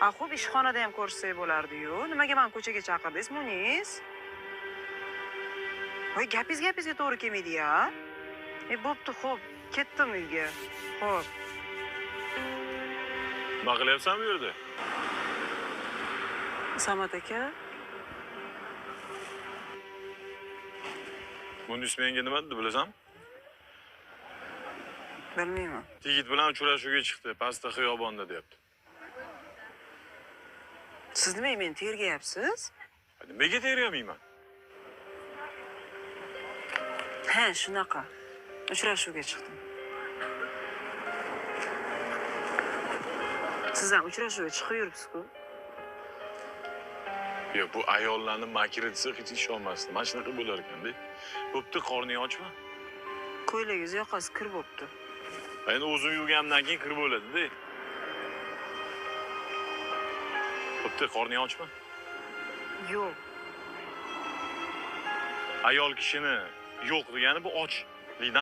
Xo'p, ishxonada ham ko'rsak bo'lardi-yu. Nimaga meni ko'chaga chaqirdingiz, Munis? Voy, gapingizga to'g'ri kelmaydi-ya. Bo'pti, xo'p, ketdim uyga. Xo'p. Nima qilyapsan bu yerda? Samat aka, Munis menga nima dedi bilasanmi? bilmayman. Yigit bilan uchrashuvga chiqdi, pastda xiyobonda deyapti. Siz nima meni tergayapsiz? Nimaga tergamayman? Ha, shunaqa. Uchrashuvga chiqdim. Siz ham uchrashuvga chiqib yuribsiz-ku. Yo'q, bu ayollarni makri desa hech ishonmasdim. Mana shunaqa bo'lar ekan-da. Bo'pti, qorning ochmi? Ko'ylagingiz yoqasi kir bo'pti. Endi o'zim yuvganimdan keyin kir bo'ladi-da. Bo'pti, qorning ochmi? Yo'q. Ayol kishini yo'q degani bu och.